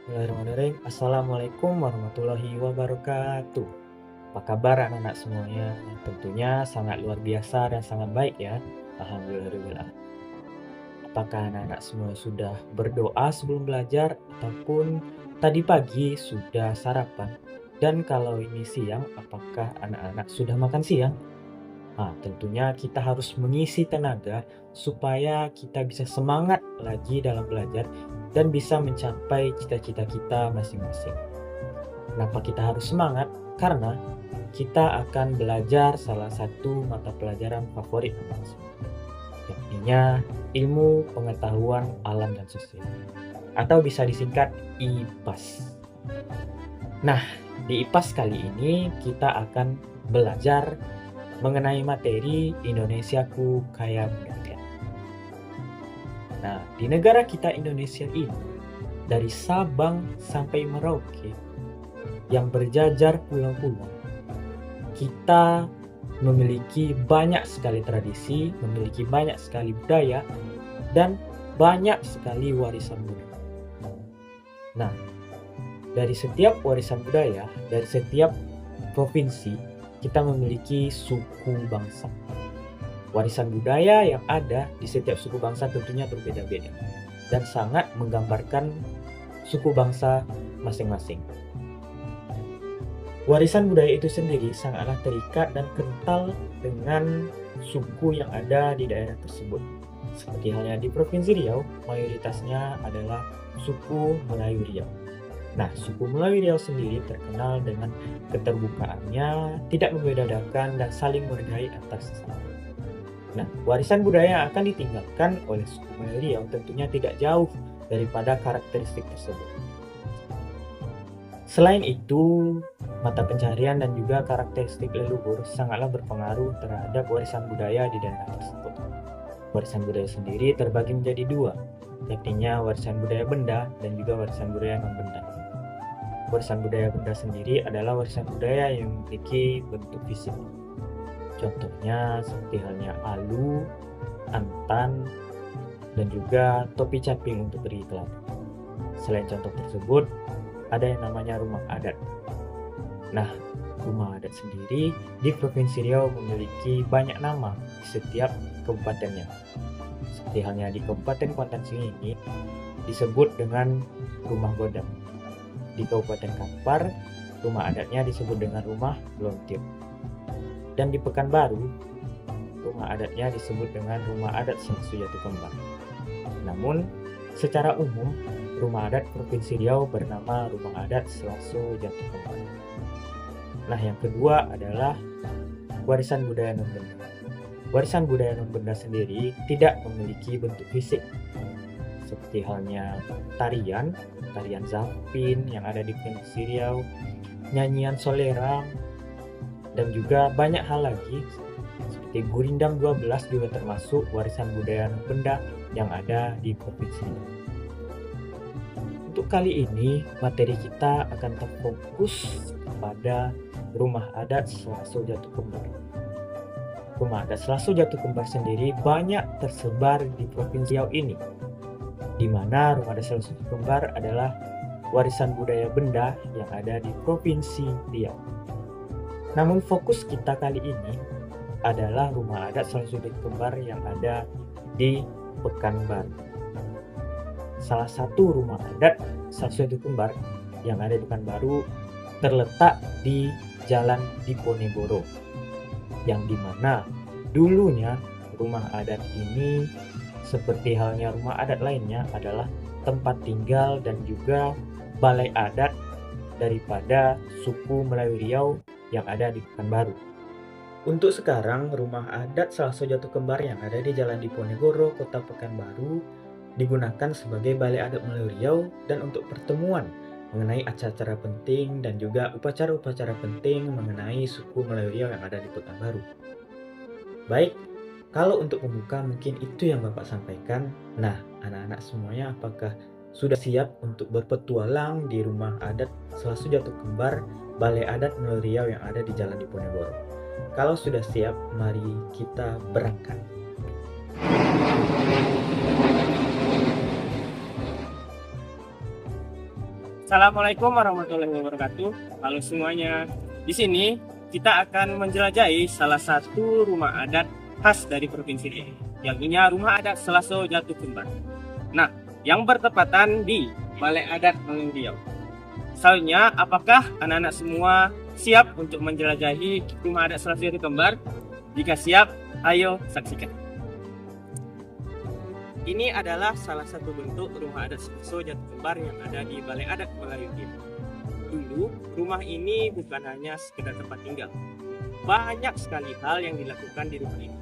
Bismillahirrahmanirrahim. Assalamualaikum warahmatullahi wabarakatuh. Apa kabar anak-anak semuanya? Tentunya sangat luar biasa dan sangat baik ya. Alhamdulillah. Apakah anak-anak semua sudah berdoa sebelum belajar ataupun tadi pagi sudah sarapan? Dan kalau ini siang, apakah anak-anak sudah makan siang? Tentunya kita harus mengisi tenaga supaya kita bisa semangat lagi dalam belajar dan bisa mencapai cita-cita kita masing-masing. Kenapa kita harus semangat? Karena kita akan belajar salah satu mata pelajaran favorit anak semua, yakninya ilmu pengetahuan alam dan sosial, atau bisa disingkat IPAS. Nah, di IPAS kali ini kita akan belajar mengenai materi Indonesiaku Kaya Budaya. Nah, di negara kita Indonesia ini, dari Sabang sampai Merauke, yang berjajar pulau-pulau, kita memiliki banyak sekali tradisi, memiliki banyak sekali budaya, dan banyak sekali warisan budaya. Nah, dari setiap warisan budaya, dari setiap provinsi, kita memiliki suku bangsa. Warisan budaya yang ada di setiap suku bangsa tentunya berbeda-beda dan sangat menggambarkan suku bangsa masing-masing. Warisan budaya itu sendiri sangatlah terikat dan kental dengan suku yang ada di daerah tersebut. Seperti halnya di Provinsi Riau, mayoritasnya adalah suku Melayu Riau. Nah, suku Melayu Riau sendiri terkenal dengan keterbukaannya, tidak membedakan dan saling menghargai antar sesama. Nah, warisan budaya yang akan ditinggalkan oleh suku Melayu Riau tentunya tidak jauh daripada karakteristik tersebut. Selain itu, mata pencaharian dan juga karakteristik leluhur sangatlah berpengaruh terhadap warisan budaya di daerah tersebut. Warisan budaya sendiri terbagi menjadi dua, yakninya warisan budaya benda dan juga warisan budaya non-benda. Warisan budaya benda sendiri adalah warisan budaya yang memiliki bentuk fisik. Contohnya seperti halnya alu, antan, dan juga topi caping untuk pergi ke ladang. Selain contoh tersebut, ada yang namanya rumah adat. Nah, rumah adat sendiri di Provinsi Riau memiliki banyak nama di setiap kabupatennya. Seperti halnya di Kabupaten Kuantan Sengingi disebut dengan rumah godam. Di Kabupaten Kampar, rumah adatnya disebut dengan rumah Blontir. Dan di Pekanbaru, rumah adatnya disebut dengan rumah adat Selasu Jatuh Kembar. Namun, secara umum, rumah adat Provinsi Riau bernama Rumah Adat Selasu Jatuh Kembar. Nah, yang kedua adalah warisan budaya non-benda. Warisan budaya non-benda sendiri tidak memiliki bentuk fisik, seperti halnya tarian zapin yang ada di Provinsi Riau, nyanyian solerang, dan juga banyak hal lagi seperti gurindam 12 juga termasuk warisan budaya non-benda yang ada di Provinsi Riau. Untuk kali ini, materi kita akan terfokus pada rumah adat Selasu Jatuh Kembar. Rumah adat Selasu Jatuh Kembar sendiri banyak tersebar di Provinsi Riau ini, di mana rumah adat Selasu Jatuh Kembar adalah warisan budaya benda yang ada di Provinsi Riau. Namun fokus kita kali ini adalah rumah adat Selasu Jatuh Kembar yang ada di Pekanbaru. Salah satu rumah adat Selasu Jatuh Kembar yang ada di Pekanbaru terletak di Jalan Diponegoro, yang dimana dulunya rumah adat ini seperti halnya rumah adat lainnya adalah tempat tinggal dan juga balai adat daripada suku Melayu Riau yang ada di Pekanbaru. Untuk sekarang, rumah adat Selasu Jatuh Kembar yang ada di Jalan Diponegoro, Kota Pekanbaru digunakan sebagai balai adat Melayu Riau dan untuk pertemuan mengenai acara-acara penting dan juga upacara-upacara penting mengenai suku Melayu Riau yang ada di Pekanbaru. Baik, kalau untuk pembuka mungkin itu yang Bapak sampaikan. Nah, anak-anak semuanya apakah sudah siap untuk berpetualang di rumah adat Selasu Jatuh Kembar, Balai Adat Melayu Riau yang ada di Jalan Diponegoro? Kalau sudah siap, mari kita berangkat. Assalamualaikum warahmatullahi wabarakatuh. Halo semuanya. Di sini kita akan menjelajahi salah satu rumah adat khas dari provinsi ini, yakni Rumah Adat Selaso Jatuh Kembar. Nah, yang bertepatan di Balai Adat Mangun Riau. Selanjutnya, apakah anak-anak semua siap untuk menjelajahi Rumah Adat Selaso Jatuh Kembar? Jika siap, ayo saksikan. Ini adalah salah satu bentuk rumah adat Selaso Jatuh Kembar yang ada di Balai Adat Melayu Timur. Dulu, rumah ini bukan hanya sekedar tempat tinggal. Banyak sekali hal yang dilakukan di rumah ini,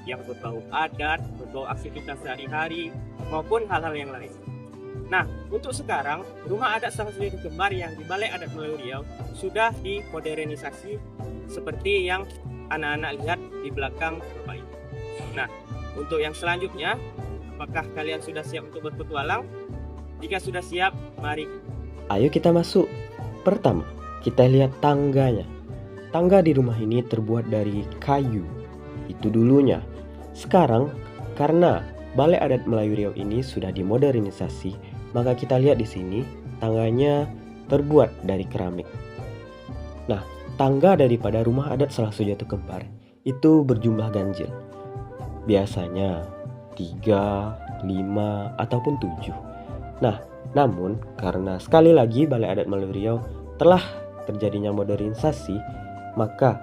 yang berbau adat, berbau aktivitas sehari-hari, maupun hal-hal yang lain. Nah, untuk sekarang, rumah adat Selaso Jatuh Kembar yang di Balai Adat Melayu Riau sudah dimodernisasi seperti yang anak-anak lihat di belakang rumah ini. Nah, untuk yang selanjutnya, apakah kalian sudah siap untuk berpetualang? Jika sudah siap, mari. Ayo kita masuk. Pertama, kita lihat tangganya. Tangga di rumah ini terbuat dari kayu. Itu dulunya. Sekarang, karena Balai Adat Melayu Riau ini sudah dimodernisasi, maka kita lihat di sini tangganya terbuat dari keramik. Nah, tangga daripada rumah adat Selaso Jatuh Kembar itu berjumlah ganjil. Biasanya 3, 5, ataupun 7. Nah, namun karena sekali lagi Balai Adat Melayu Riau telah terjadinya modernisasi, maka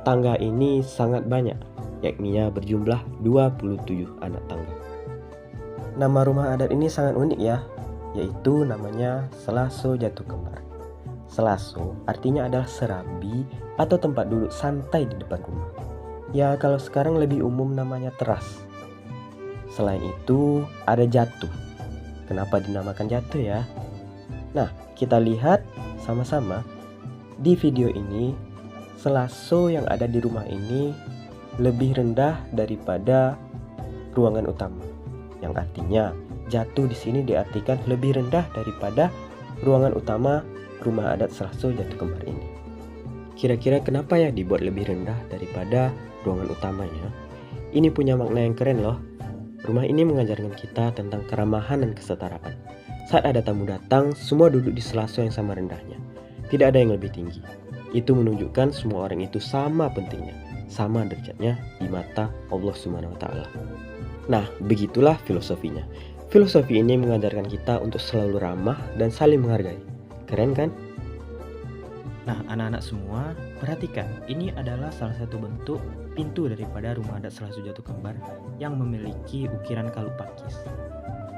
tangga ini sangat banyak, yakninya berjumlah 27 anak tangga. Nama rumah adat ini sangat unik ya, yaitu namanya Selaso Jatuh Kembar. Selaso artinya adalah serambi atau tempat duduk santai di depan rumah. Ya, kalau sekarang lebih umum namanya teras. Selain itu, ada jatuh. Kenapa dinamakan jatuh ya? Nah, kita lihat sama-sama di video ini. Selaso yang ada di rumah ini lebih rendah daripada ruangan utama. Yang artinya, jatuh di sini diartikan lebih rendah daripada ruangan utama rumah adat Selaso Jatuh Kembar ini. Kira-kira kenapa ya dibuat lebih rendah daripada ruangan utamanya? Ini punya makna yang keren loh. Rumah ini mengajarkan kita tentang keramahan dan kesetaraan. Saat ada tamu datang, semua duduk di selaso yang sama rendahnya. Tidak ada yang lebih tinggi. Itu menunjukkan semua orang itu sama pentingnya, sama derajatnya di mata Allah Subhanahu wa Ta'ala. Nah, begitulah filosofinya. Filosofi ini mengajarkan kita untuk selalu ramah dan saling menghargai. Keren kan? Nah, anak-anak semua, perhatikan, ini adalah salah satu bentuk pintu daripada rumah adat Selaso Jatuh Kembar yang memiliki ukiran kaluk pakis.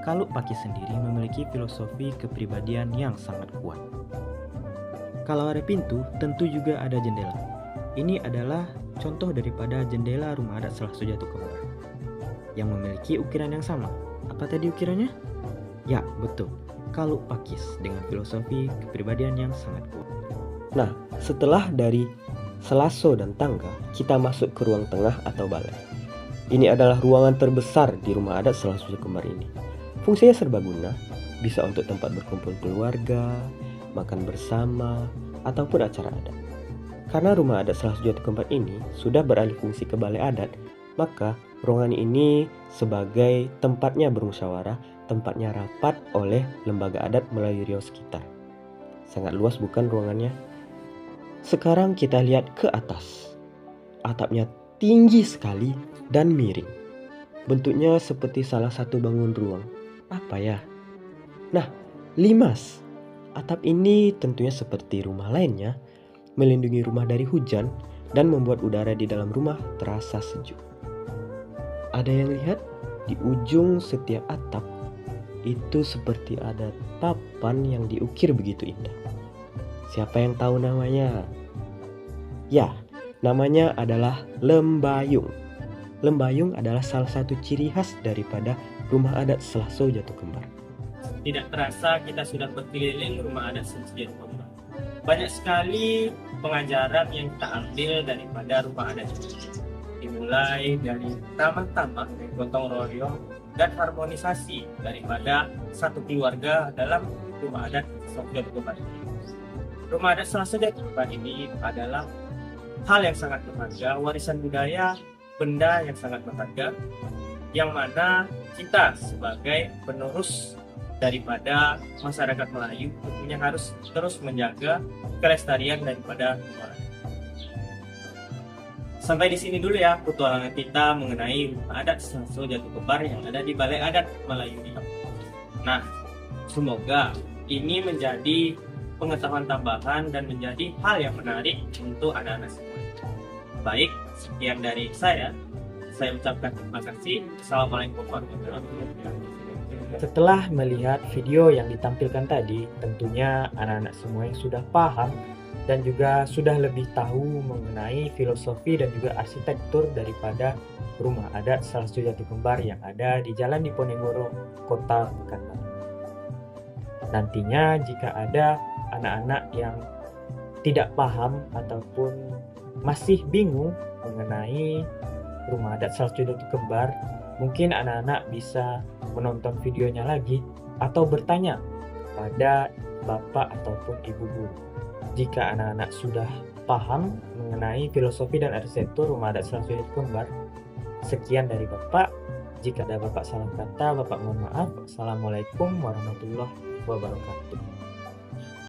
Kaluk pakis sendiri memiliki filosofi kepribadian yang sangat kuat. Kalau ada pintu, tentu juga ada jendela. Ini adalah contoh daripada jendela rumah adat Selaso Jatuh Kembar yang memiliki ukiran yang sama. Apa tadi ukirannya? Ya, betul. Kaluk pakis dengan filosofi kepribadian yang sangat kuat. Nah, setelah dari selaso dan tangga, kita masuk ke ruang tengah atau balai. Ini adalah ruangan terbesar di rumah adat Selaso Jatuh Kembar ini. Fungsinya serbaguna, bisa untuk tempat berkumpul keluarga, makan bersama, ataupun acara adat. Karena rumah adat Selaso Jatuh Kembar ini sudah beralih fungsi ke balai adat, maka ruangan ini sebagai tempatnya bermusyawarah, tempatnya rapat oleh lembaga adat Melayu Riau sekitar. Sangat luas bukan ruangannya? Sekarang kita lihat ke atas. Atapnya tinggi sekali dan miring. Bentuknya seperti salah satu bangun ruang. Apa ya? Nah, limas. Atap ini tentunya seperti rumah lainnya, melindungi rumah dari hujan dan membuat udara di dalam rumah terasa sejuk. Ada yang lihat? Di ujung setiap atap itu seperti ada papan yang diukir begitu indah. Siapa yang tahu namanya? Ya, namanya adalah lembayung. Lembayung adalah salah satu ciri khas daripada rumah adat Selaso Jatuh Kembar. Tidak terasa kita sudah berkeliling rumah adat Selaso Jatuh Kembar. Banyak sekali pengajaran yang kita ambil daripada rumah adat ini. Dimulai dari taman-taman, gotong royong, dan harmonisasi daripada satu keluarga dalam rumah adat Selaso Jatuh Kembar ini. Rumah adat Selaso Jatuh Kembar ini adalah hal yang sangat berharga, warisan budaya, benda yang sangat berharga, yang mana kita sebagai penerus daripada masyarakat Melayu tentunya harus terus menjaga kelestarian daripada rumah. Sampai di sini dulu ya petualangan kita mengenai rumah adat Salso Jati Kembar yang ada di Balai Adat Melayu ini. Nah, semoga ini menjadi pengetahuan tambahan dan menjadi hal yang menarik untuk anak-anak semua. Baik, sekian dari saya. Saya ucapkan terima kasih. Assalamualaikum warahmatullahi wabarakatuh. Setelah melihat video yang ditampilkan tadi, tentunya anak-anak semua yang sudah paham dan juga sudah lebih tahu mengenai filosofi dan juga arsitektur daripada rumah adat Salso Jati Kembar yang ada di Jalan Diponegoro, Kota Pekanbaru. Nantinya jika ada anak-anak yang tidak paham ataupun masih bingung mengenai rumah adat Salso Jati Kembar, mungkin anak-anak bisa menonton videonya lagi atau bertanya pada bapak ataupun ibu guru. Jika anak-anak sudah paham mengenai filosofi dan arsitektur rumah adat Salso Jati Kembar, sekian dari bapak. Jika ada bapak salah kata, bapak mohon maaf. Assalamualaikum warahmatullahi wabarakatuh.